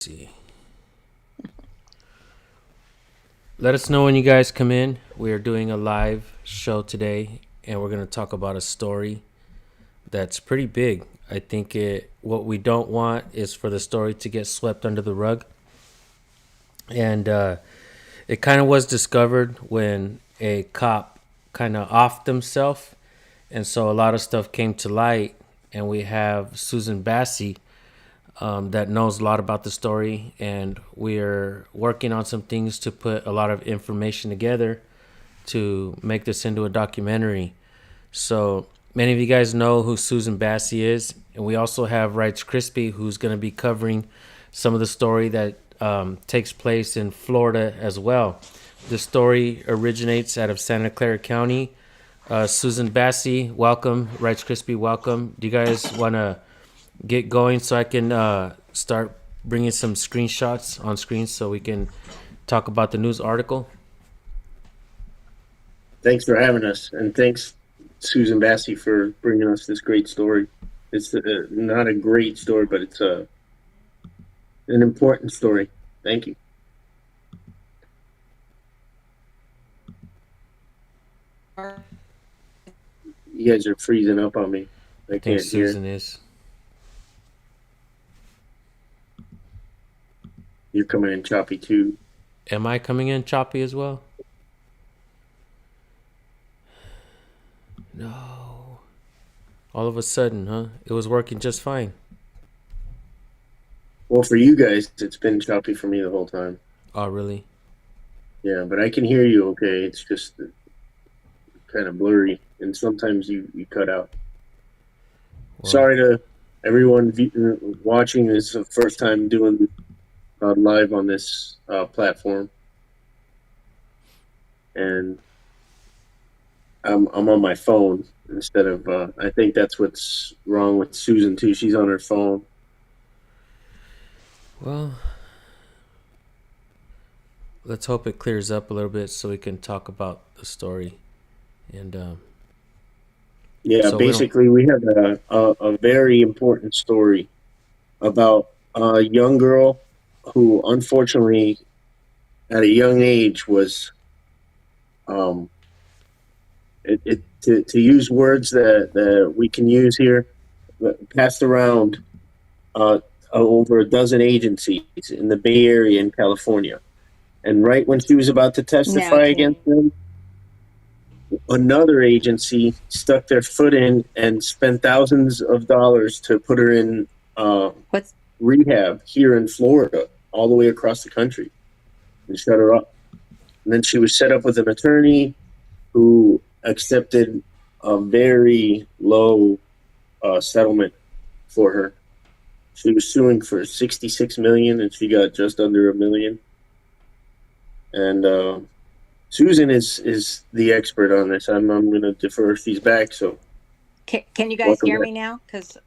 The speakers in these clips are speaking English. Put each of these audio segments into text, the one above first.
See. Let us know when you guys come in. We are doing a live show today, and we're going to talk about a story that's pretty big. I think what we don't want is for the story to get swept under the rug. And it kind of was discovered when a cop kind of offed himself. And so a lot of stuff came to light. And we have Susan Bassi that knows a lot about the story, and we're working on some things to put a lot of information together to make this into a documentary. So many of you guys know who Susan Bassi is, and we also have Rights Crispy, who's going to be covering some of the story that takes place in Florida as well. The story originates out of Santa Clara County. Susan Bassi, welcome. Rights Crispy, welcome. Do you guys want to get going so I can start bringing some screenshots on screen so we can talk about the news article? Thanks for having us, and thanks, Susan Bassi, for bringing us this great story. It's not a great story, but it's an important story. Thank you. You guys are freezing up on me. I think can't hear. Susan is. You're coming in choppy too. Am I coming in choppy as well? No. All of a sudden, huh? It was working just fine. Well, for you guys, it's been choppy for me the whole time. Oh, really? Yeah, but I can hear you okay. It's just kind of blurry, and sometimes you cut out. Well, Sorry to everyone watching. This is the first time doing live on this platform, and I'm on my phone instead of. I think that's what's wrong with Susan too. She's on her phone. well, let's hope it clears up a little bit so we can talk about the story. And Yeah, so we don't. basically, we have a very important story about a young girl who, unfortunately, at a young age, was um, to use words that we can use here, passed around uh, over a dozen agencies in the Bay Area in California. And right when she was about to No testify against kidding. them, another agency stuck their foot in and spent thousands of dollars to put her in What's rehab here in Florida, all the way across the country, and shut her up. And then she was set up with an attorney who accepted a very low settlement for her. She was suing for 66 million, and she got just under a million. And Susan is the expert on this. I'm going to defer. She's back, so can you guys welcome hear back. me now? Because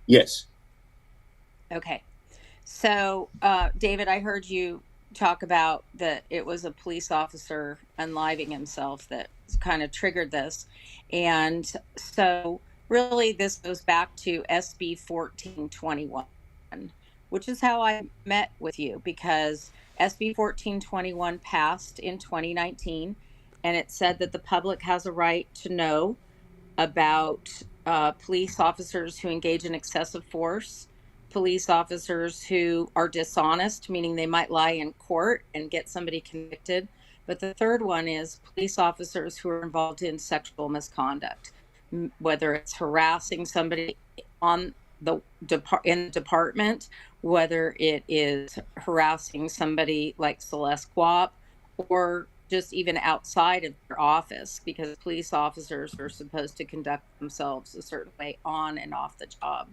Yes. okay, so David, I heard you talk about that it was a police officer unliving himself that kind of triggered this, and so really this goes back to SB 1421, which is how I met with you because SB 1421 passed in 2019, and it said that the public has a right to know about police officers who engage in excessive force, police officers who are dishonest, meaning they might lie in court and get somebody convicted. But the third one is police officers who are involved in sexual misconduct, whether it's harassing somebody on the in the department, whether it is harassing somebody like Celeste Guap, or just even outside of their office, because police officers are supposed to conduct themselves a certain way on and off the job.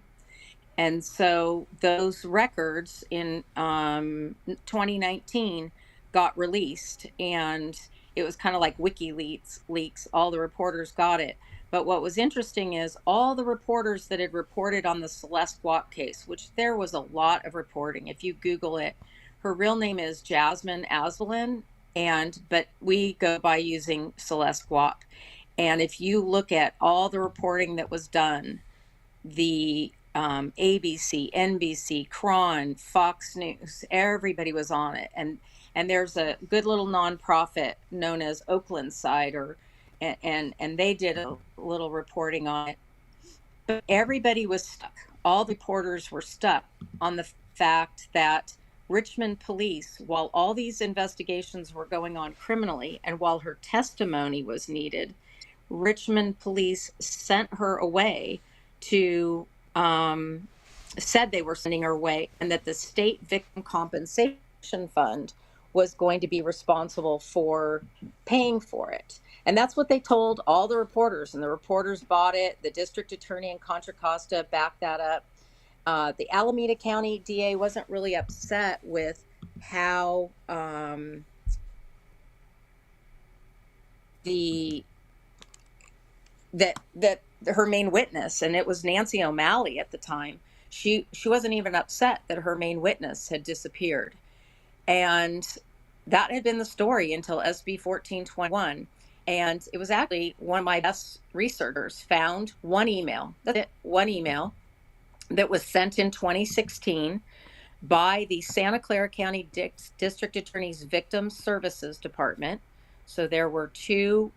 And so those records in 2019 got released, and it was kind of like WikiLeaks leaks. All the reporters got it. But what was interesting is all the reporters that had reported on the Celeste Guap case, which there was a lot of reporting. If you Google it, her real name is Jasmine Asvelin, and but we go by using Celeste Guap. And if you look at all the reporting that was done, the ABC, NBC, Cron, Fox News, everybody was on it. And there's a good little nonprofit known as Oakland Side, and they did a little reporting on it. But everybody was stuck. All the reporters were stuck on the fact that Richmond police, while all these investigations were going on criminally and while her testimony was needed, Richmond police sent her away to, said they were sending her away, and that the state victim compensation fund was going to be responsible for paying for it. And that's what they told all the reporters, and the reporters bought it. The district attorney in Contra Costa backed that up. The Alameda County DA wasn't really upset with how the that her main witness, and it was Nancy O'Malley at the time, she wasn't even upset that her main witness had disappeared. And that had been the story until SB 1421. And it was actually one of my best researchers found one email, that's it, one email that was sent in 2016 by the Santa Clara County District Attorney's Victim Services Department. So there were two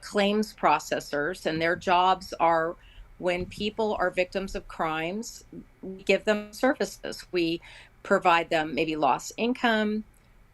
claims processors, and their jobs are, when people are victims of crimes, we give them services. We provide them maybe lost income.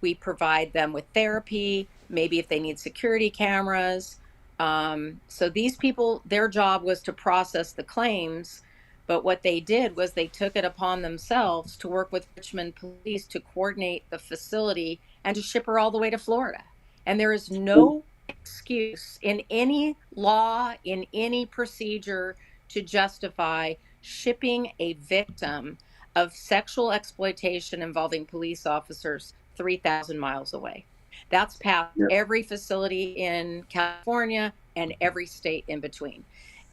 We provide them with therapy, maybe if they need security cameras. So these people, their job was to process the claims. But what they did was they took it upon themselves to work with Richmond police to coordinate the facility and to ship her all the way to Florida. And there is no excuse in any law, in any procedure, to justify shipping a victim of sexual exploitation involving police officers 3,000 miles away. That's past Yeah. every facility in California and every state in between.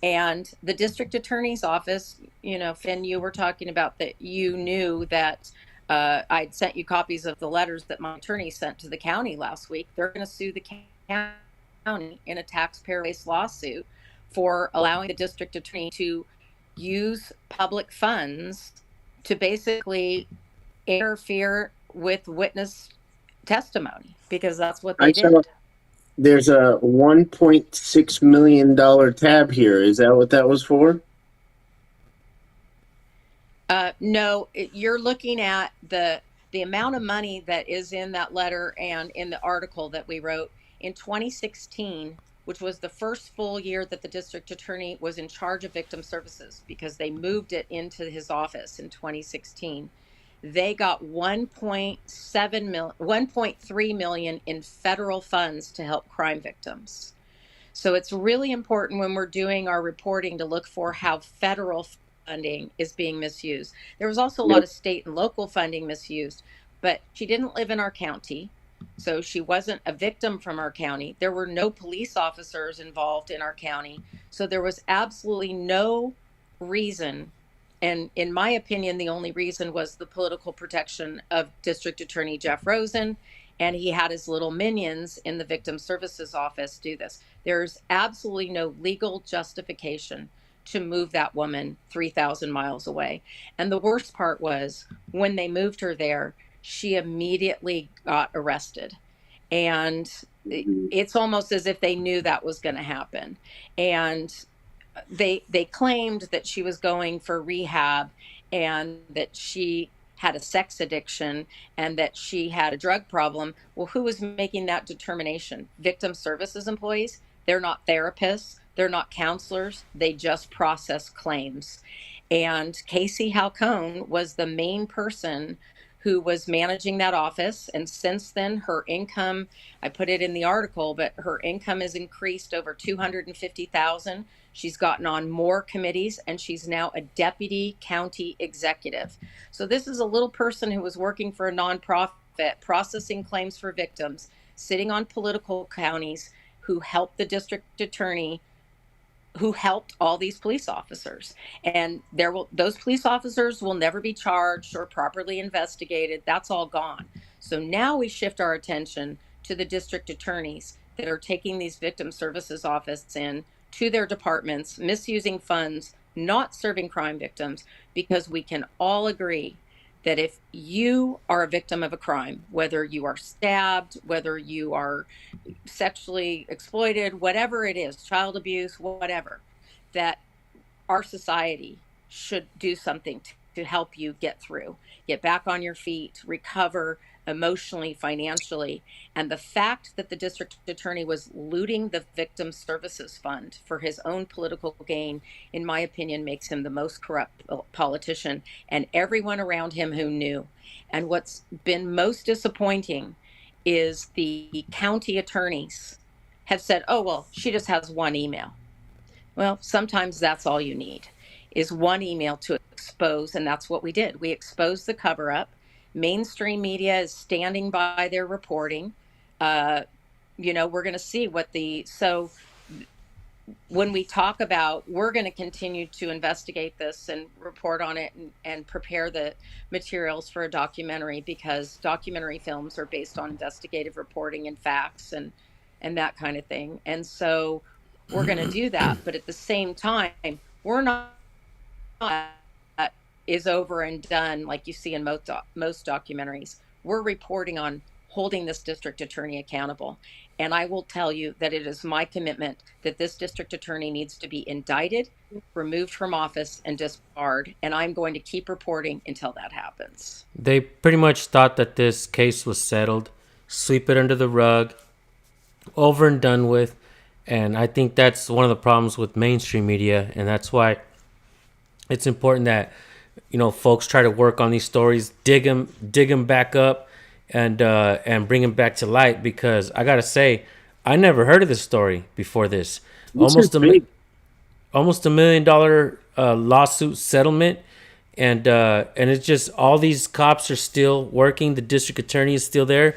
And the district attorney's office, Finn, you were talking about that you knew that I'd sent you copies of the letters that my attorney sent to the county last week. They're going to sue the county in a taxpayer-based lawsuit for allowing the district attorney to use public funds to basically interfere with witness testimony, because that's what they did. There's a $1.6 million tab here. Is that what that was for? No, you're looking at the amount of money that is in that letter and in the article that we wrote in 2016, which was the first full year that the district attorney was in charge of victim services, because they moved it into his office in 2016. They got 1.3 million in federal funds to help crime victims. So it's really important when we're doing our reporting to look for how federal funding is being misused. There was also a lot of state and local funding misused, but she didn't live in our county, so she wasn't a victim from our county. There were no police officers involved in our county, so there was absolutely no reason. And in my opinion, the only reason was the political protection of District Attorney Jeff Rosen, and he had his little minions in the Victim Services Office do this. There's absolutely no legal justification to move that woman 3,000 miles away. And the worst part was, when they moved her there, she immediately got arrested. And it's almost as if they knew that was going to happen. And they claimed that she was going for rehab, and that she had a sex addiction, and that she had a drug problem. Well, who was making that determination? Victim services employees. They're not therapists. They're not counselors. They just process claims. And Casey Halcone was the main person who was managing that office. And since then, her income, I put it in the article, but her income has increased over 250,000. She's gotten on more committees, and she's now a deputy county executive. So this is a little person who was working for a nonprofit, processing claims for victims, sitting on political counties, who helped the district attorney, who helped all these police officers. And those police officers will never be charged or properly investigated. That's all gone. So now we shift our attention to the district attorneys that are taking these victim services offices in to their departments, misusing funds, not serving crime victims, because we can all agree that if you are a victim of a crime, whether you are stabbed, whether you are sexually exploited, whatever it is, child abuse, whatever, that our society should do something to help you get through, get back on your feet, recover emotionally, financially. And the fact that the district attorney was looting the victim services fund for his own political gain, in my opinion, makes him the most corrupt politician, and everyone around him who knew. And what's been most disappointing is the county attorneys have said, oh, well, she just has one email. Well, sometimes that's all you need is one email to expose. And that's what we did. We exposed the cover up. Mainstream media is standing by their reporting. Uh, we're going to see what so when we talk about, we're going to continue to investigate this and report on it, and prepare the materials for a documentary, because documentary films are based on investigative reporting and facts and that kind of thing. And so we're going to do that. But at the same time, we're not is over and done like you see in most documentaries. We're reporting on holding this district attorney accountable. And I will tell you that it is my commitment that this district attorney needs to be indicted, removed from office, and disbarred. And I'm going to keep reporting until that happens. They pretty much thought that this case was settled, sweep it under the rug, over and done with. And I think that's one of the problems with mainstream media. And that's why it's important that, folks try to work on these stories, dig them back up, and bring them back to light. Because I gotta say, I never heard of this story before this. This is big. Almost $1 million lawsuit settlement, and it's just all these cops are still working. The district attorney is still there,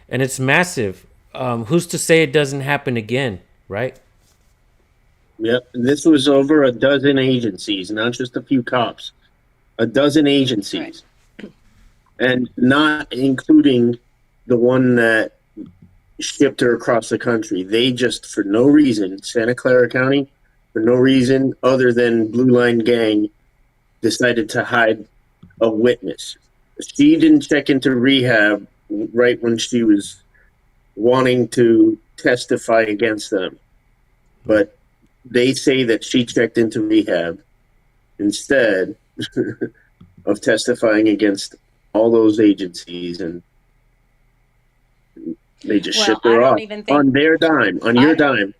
and it's massive. Who's to say it doesn't happen again, right? Yep. This was over a dozen agencies, not just a few cops. A dozen agencies. Right. And not including the one that shipped her across the country. They just, for no reason, Santa Clara County, for no reason other than Blue Line Gang, decided to hide a witness. She didn't check into rehab right when she was wanting to testify against them. But they say that she checked into rehab instead of testifying against all those agencies, and they just shipped her off on their dime, on your dime,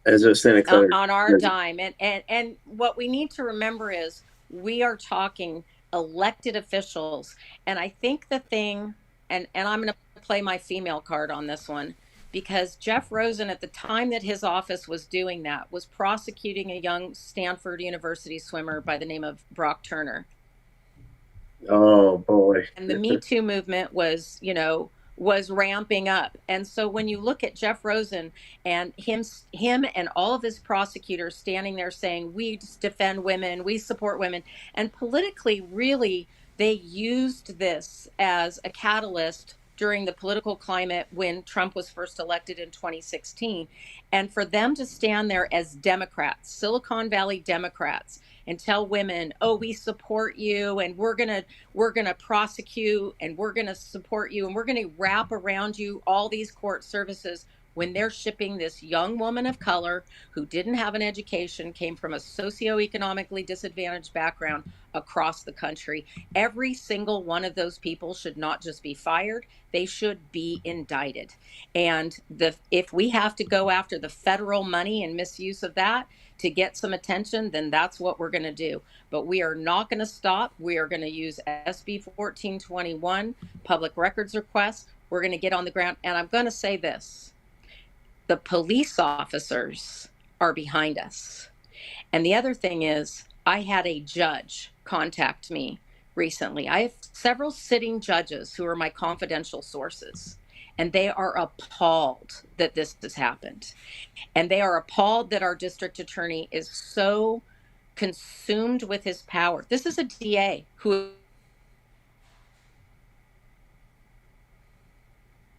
as a Santa Clara. On our dime. And what we need to remember is we are talking elected officials. And I think the thing, and I'm going to play my female card on this one, because Jeff Rosen, at the time that his office was doing that, was prosecuting a young Stanford University swimmer by the name of Brock Turner. Oh boy. And the Me Too movement was ramping up. And so when you look at Jeff Rosen and him and all of his prosecutors standing there saying, we defend women, we support women, and politically, really, they used this as a catalyst during the political climate when Trump was first elected in 2016. And for them to stand there as Democrats, Silicon Valley Democrats, and tell women, oh, we support you, and we're gonna prosecute, and we're gonna support you, and we're gonna wrap around you all these court services, when they're shipping this young woman of color who didn't have an education, came from a socioeconomically disadvantaged background, across the country. Every single one of those people should not just be fired, they should be indicted. And if we have to go after the federal money and misuse of that to get some attention, then that's what we're going to do. But we are not going to stop. We are going to use SB 1421, public records requests. We're going to get on the ground. And I'm going to say this. The police officers are behind us. And the other thing is, I had a judge contact me recently. I have several sitting judges who are my confidential sources, and they are appalled that this has happened. And they are appalled that our district attorney is so consumed with his power. This is a DA who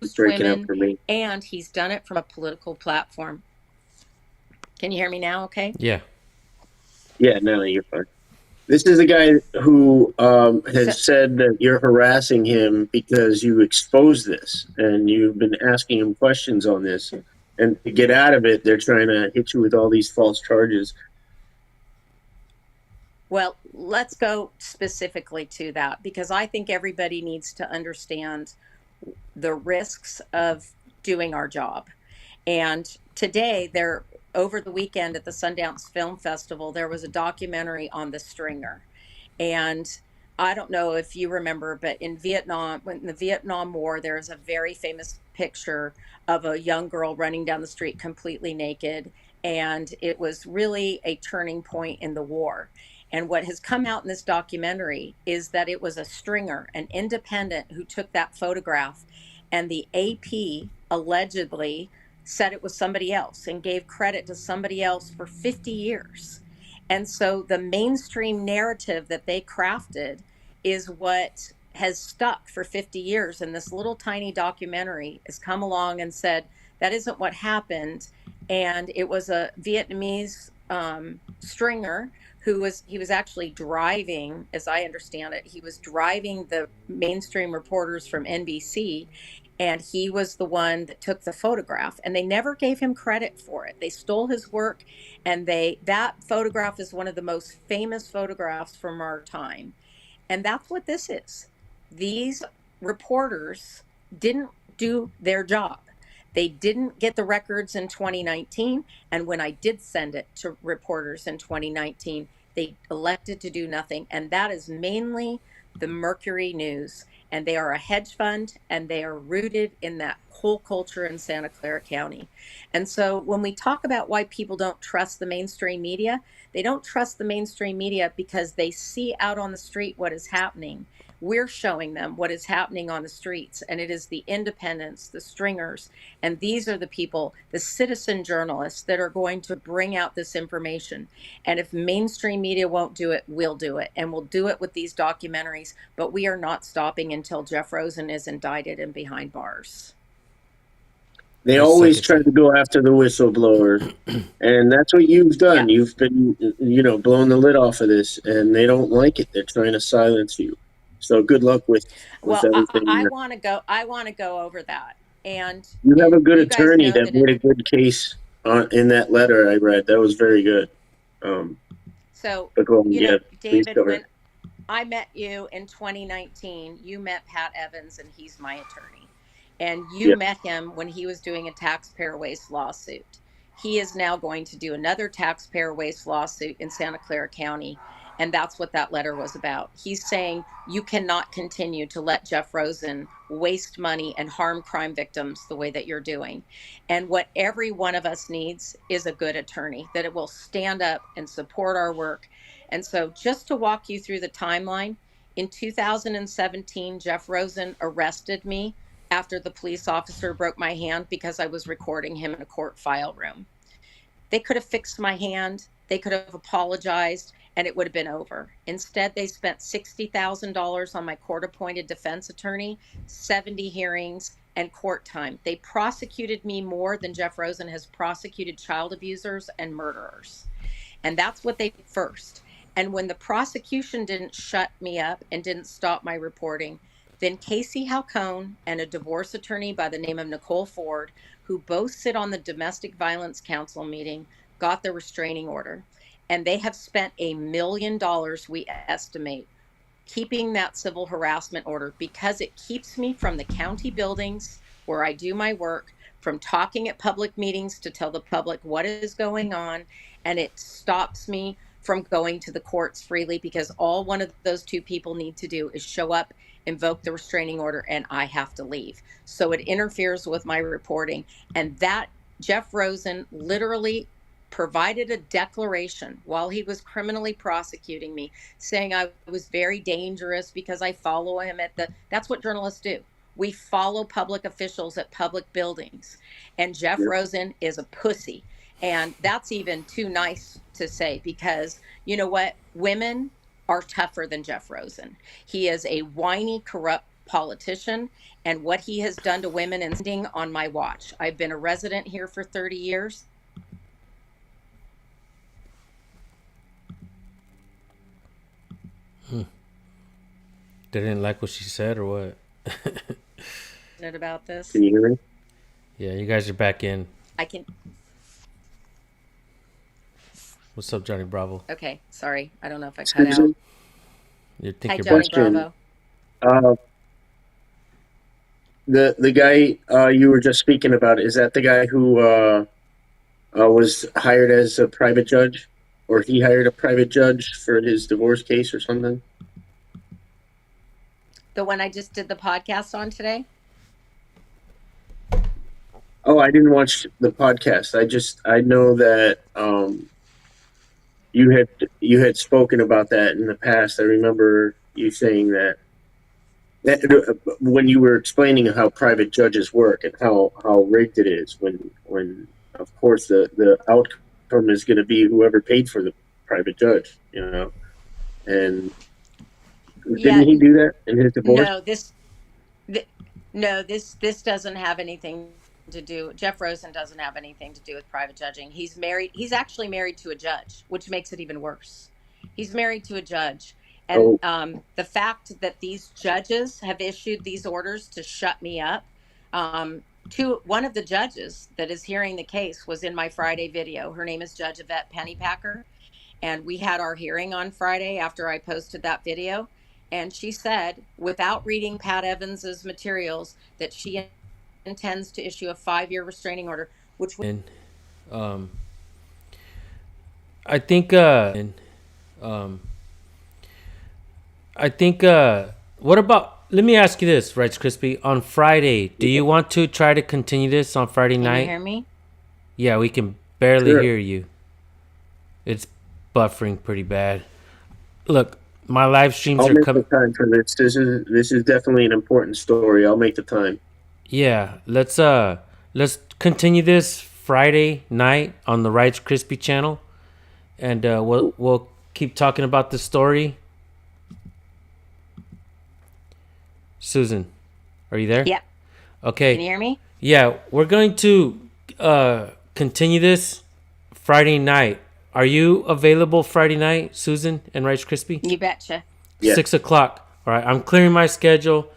is women, and he's done it from a political platform. Can you hear me now? Okay. Yeah. Yeah, no, you're fine. This is a guy who So, has said that you're harassing him because you exposed this and you've been asking him questions on this. And to get out of it, they're trying to hit you with all these false charges. well, let's go specifically to that because I think everybody needs to understand the risks of doing our job. And today, there over the weekend at the Sundance Film Festival, there was a documentary on the Stringer. And I don't know if you remember, but in Vietnam, when the Vietnam War, there is a very famous picture of a young girl running down the street completely naked. And it was really a turning point in the war. And what has come out in this documentary is that it was a stringer, an independent, who took that photograph. And the AP allegedly said it was somebody else and gave credit to somebody else for 50 years. And so the mainstream narrative that they crafted is what has stuck for 50 years. And this little tiny documentary has come along and said that isn't what happened. And it was a Vietnamese stringer he was actually driving, as I understand it, he was driving the mainstream reporters from NBC, and he was the one that took the photograph, and they never gave him credit for it. They stole his work, and they that photograph is one of the most famous photographs from our time. And that's what this is. These reporters didn't do their job. They didn't get the records in 2019. And when I did send it to reporters in 2019, they elected to do nothing. And that is mainly the Mercury News. And they are a hedge fund and they are rooted in that whole culture in Santa Clara County. And so when we talk about why people don't trust the mainstream media, they don't trust the mainstream media because they see out on the street what is happening. We're showing them what is happening on the streets, and it is the independents, the stringers, and these are the people, the citizen journalists, that are going to bring out this information. And if mainstream media won't do it, we'll do it. And we'll do it with these documentaries, but we are not stopping until Jeff Rosen is indicted and behind bars. They I always second try that. to go after the whistleblower. And that's what you've Yeah. done. You've been, blowing the lid off of this, and they don't like it. They're trying to silence you. So good luck with Well, everything. I want to go. I want to go over that, and You have a good you guys attorney know that that made a good case in that letter I read. That was very good. Um, so, but go on, yeah, please David, cover. when I met you in 2019, you met Pat Evans, and he's my attorney. And you Yeah, met him when he was doing a taxpayer waste lawsuit. He is now going to do another taxpayer waste lawsuit in Santa Clara County. And that's what that letter was about. He's saying you cannot continue to let Jeff Rosen waste money and harm crime victims the way that you're doing. And what every one of us needs is a good attorney that it will stand up and support our work. And so, just to walk you through the timeline, in 2017, Jeff Rosen arrested me after the police officer broke my hand because I was recording him in a court file room. They could have fixed my hand, they could have apologized, and it would have been over. Instead, they spent $60,000 on my court appointed defense attorney, 70 hearings, and court time. They prosecuted me more than Jeff Rosen has prosecuted child abusers and murderers. And that's what they did first. And when the prosecution didn't shut me up and didn't stop my reporting, then Casey Halcone and a divorce attorney by the name of Nicole Ford, who both sit on the Domestic Violence Council meeting, got the restraining order. And they have spent $1 million, we estimate, keeping that civil harassment order because it keeps me from the county buildings where I do my work, from talking at public meetings to tell the public what is going on. And it stops me from going to the courts freely because all one of those two people need to do is show up, invoke the restraining order, and I have to leave. So it interferes with my reporting. And that Jeff Rosen literally provided a declaration while he was criminally prosecuting me saying I was very dangerous because I follow him that's what journalists do. We follow public officials at public buildings. And Jeff yeah. Rosen is a pussy. And that's even too nice to say because you know what? Women are tougher than Jeff Rosen. He is a whiny, corrupt politician. And what he has done to women is ending on my watch. I've been a resident here for 30 years. They didn't like what she said or what? About this. Can you hear me? Yeah, you guys are back in. I can. What's up, Johnny Bravo? Okay, sorry. I don't know if I cut out. Susan, You think Hi, you're Johnny back? question. Bravo. Uh, the guy you were just speaking about, is that the guy who was hired as a private judge, or he hired a private judge for his divorce case or something? The one I just did the podcast on today? Oh, I didn't watch the podcast. I know that you had spoken about that in the past. I remember you saying that when you were explaining how private judges work and how rigged it is when of course the outcome is going to be whoever paid for the private judge, and Yeah, didn't he do that in his divorce? no, th- no, this doesn't have anything to do. Jeff Rosen doesn't have anything to do with private judging. He's married. He's actually married to a judge, which makes it even worse. He's married to a judge, and Oh, the fact that these judges have issued these orders to shut me up. To one of the judges that is hearing the case was in my Friday video. Her name is Judge Yvette Pennypacker, and we had our hearing on Friday after I posted that video. And she said, without reading Pat Evans's materials, that she intends to issue a 5-year restraining order, which would. And um, I think um, what about? Let me ask you this, Rice Crispy. On Friday, do you want to try to continue this on Friday Can you night? hear me? Yeah, we can barely sure. hear you. It's buffering pretty bad. Look, my live streams I'll are make the coming. time for this. This is definitely an important story. I'll make the time. Yeah, let's continue this Friday night on the Rice Crispy channel, and we'll keep talking about the story. Susan, are you there? Yep. Can you Okay. hear me? Yeah, we're going to continue this Friday night. Are you available Friday night, Susan and Rice Crispy? You betcha. Yeah. 6 o'clock. All right, I'm clearing my schedule.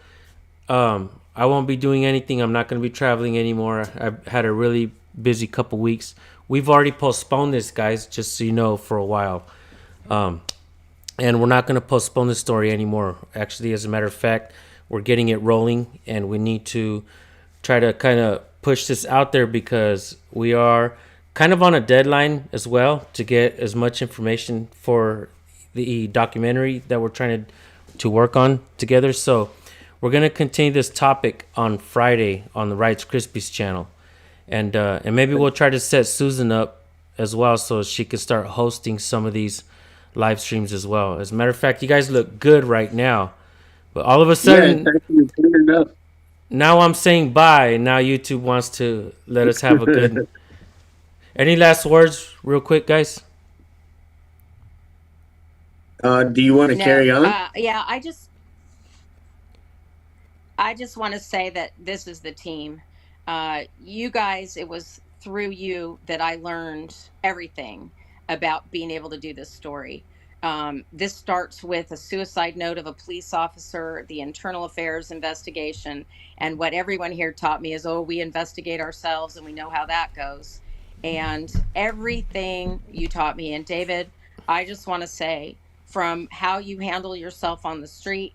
I won't be doing anything. I'm not going to be traveling anymore. I've had a really busy couple weeks. We've already postponed this, guys, just so you know, for a while. And we're not going to postpone this story anymore. Actually, as a matter of fact, we're getting it rolling, and we need to try to kind of push this out there because we are kind of on a deadline as well to get as much information for the documentary that we're trying to work on together. So we're going to continue this topic on Friday on the Rice Krispies channel. And maybe we'll try to set Susan up as well so she can start hosting some of these live streams as well. As a matter of fact, you guys look good right now. But all of a Yeah, sudden, thank you. Cleared it up. now I'm saying bye. And now YouTube wants to let us have a good. Any last words, real quick, guys? Do you want to No. carry on? Yeah. I just want to say that this is the team. You guys, it was through you that I learned everything about being able to do this story. This starts with a suicide note of a police officer, the internal affairs investigation, and what everyone here taught me is, oh, we investigate ourselves and we know how that goes. And everything you taught me. And David, I just want to say, from how you handle yourself on the street,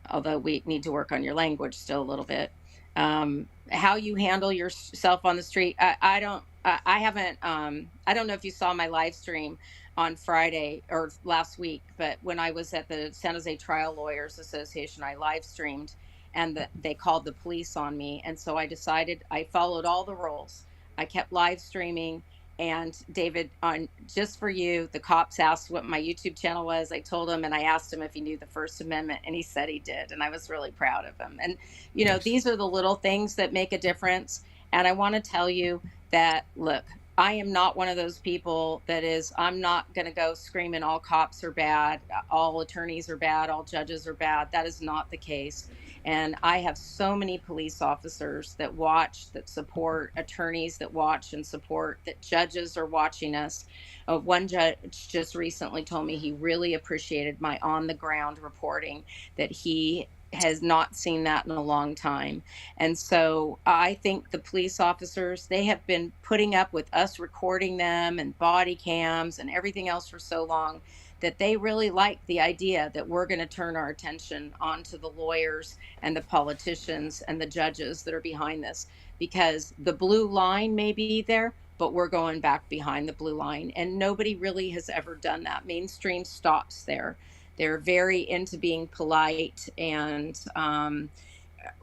although we need to work on your language still a little bit. How you handle yourself on the street. I don't. I haven't. I don't know if you saw my live stream on Friday or last week, but when I was at the San Jose Trial Lawyers Association, I live streamed, and they called the police on me, and so I decided I followed all the rules. I kept live streaming. And David, on just for you, the cops asked what my YouTube channel was. I told him, and I asked him if he knew the First Amendment, and he said he did. And I was really proud of him. And, Nice. these are the little things that make a difference. And I want to tell you that, look, I am not one of those people that is, I'm not going to go screaming all cops are bad, all attorneys are bad, all judges are bad. That is not the case. And I have so many police officers that watch, that support, attorneys that watch and support, that judges are watching us. One judge just recently told me he really appreciated my on the ground reporting, that he has not seen that in a long time. And so I think the police officers, they have been putting up with us recording them and body cams and everything else for so long, that they really like the idea that we're going to turn our attention onto the lawyers and the politicians and the judges that are behind this, because the blue line may be there, but we're going back behind the blue line. And nobody really has ever done that. Mainstream stops there. They're very into being polite. And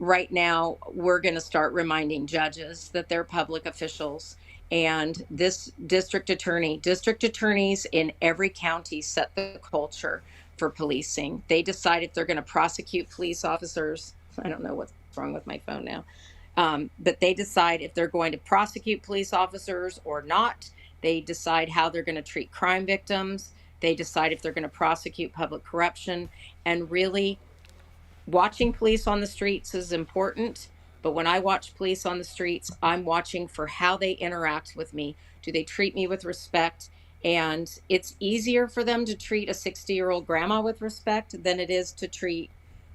right now, we're going to start reminding judges that they're public officials. And this district attorneys in every county set the culture for policing. They decide if they're going to prosecute police officers. I don't know what's wrong with my phone now. But they decide if they're going to prosecute police officers or not. They decide how they're going to treat crime victims. They decide if they're going to prosecute public corruption. And really, watching police on the streets is important. But when I watch police on the streets, I'm watching for how they interact with me. Do they treat me with respect? And it's easier for them to treat a 60-year-old grandma with respect than it is to treat,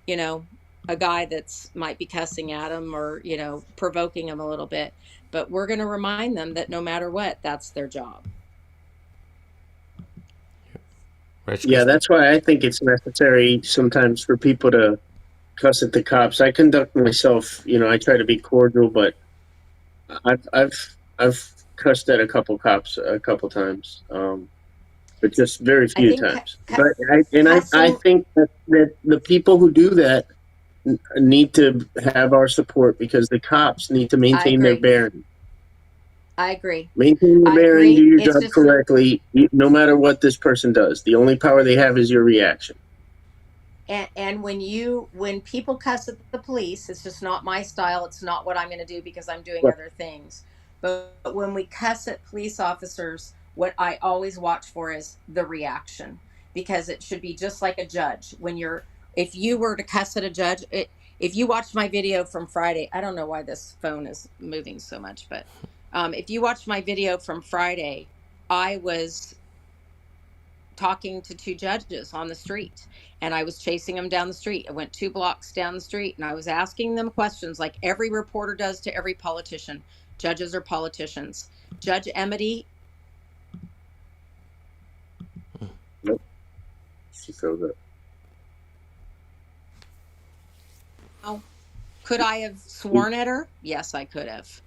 you know, a guy that's might be cussing at them or, you know, provoking them a little bit. But we're going to remind them that no matter what, that's their job. Right, Yeah, Chris? that's why I think it's necessary sometimes for people to cuss at the cops. I conduct myself, I try to be cordial, but I've cussed at a couple cops a couple times, but just very I few think times. But I cussing, think that the people who do that need to have our support, because the cops need to I maintain their agree. bearing. I agree. Maintain your I bearing, do agree. your It's job just correctly, no matter what this person does. The only power they have is your reaction. and when people cuss at the police, it's just not my style. It's not what I'm going to do because I'm doing But other things. But when we cuss at police officers, what I always watch for is the reaction, because it should be just like a judge. If you were to cuss at a judge, if you watched my video from Friday, I don't know why this phone is moving so much, but if you watched my video from Friday, I was talking to two judges on the street, and I was chasing them down the street. I went 2 blocks down the street and I was asking them questions like every reporter does to every politician. Judges are politicians. Judge Emity, nope, she throws up. could I have sworn at her? Yes, I could have.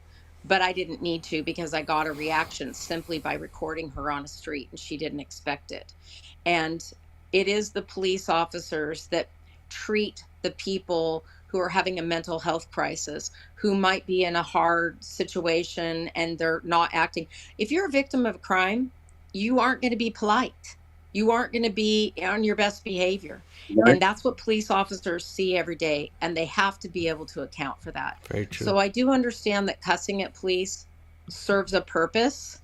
But I didn't need to, because I got a reaction simply by recording her on a street and she didn't expect it. And it is the police officers that treat the people who are having a mental health crisis, who might be in a hard situation and they're not acting. If you're a victim of a crime, you aren't going to be polite. You aren't going to be on your best behavior. Right? And that's what police officers see every day. And they have to be able to account for that. Very true. So I do understand that cussing at police serves a purpose,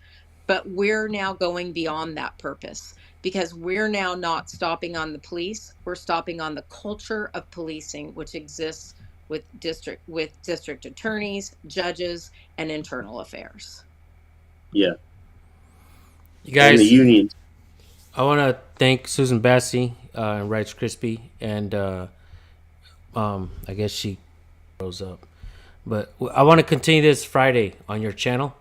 but we're now going beyond that purpose, because we're now not stopping on the police. We're stopping on the culture of policing, which exists with district attorneys, judges, and internal affairs. Yeah. You And the guys, unions. I want to thank Susan Bassi and Rice Crispy, and I guess she rose up. But I want to continue this Friday on your channel,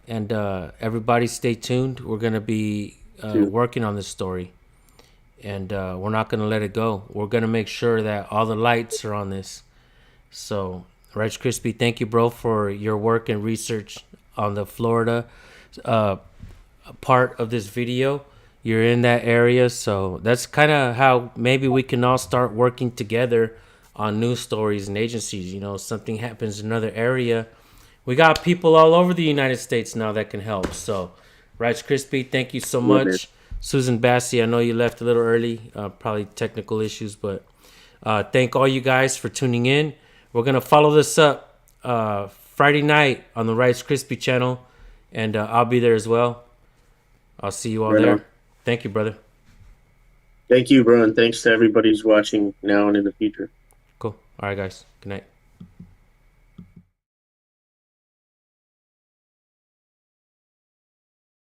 and everybody stay tuned. We're going to be working on this story, and we're not going to let it go. We're going to make sure that all the lights are on this. So, Rice Crispy, thank you, bro, for your work and research on the Florida part of this video. You're in that area, so that's kind of how maybe we can all start working together on news stories and agencies. Something happens in another area, we got people all over the United States now that can help. So, Rice Crispy, thank you so much. Susan Bassi, I know you left a little early, probably technical issues, but thank all you guys for tuning in. We're going to follow this up Friday night on the Rice Crispy channel, and I'll be there as well. I'll see you all there. Thank you, brother. Thank you, bro, and thanks to everybody who's watching now and in the future. Cool. All right, guys. Good night.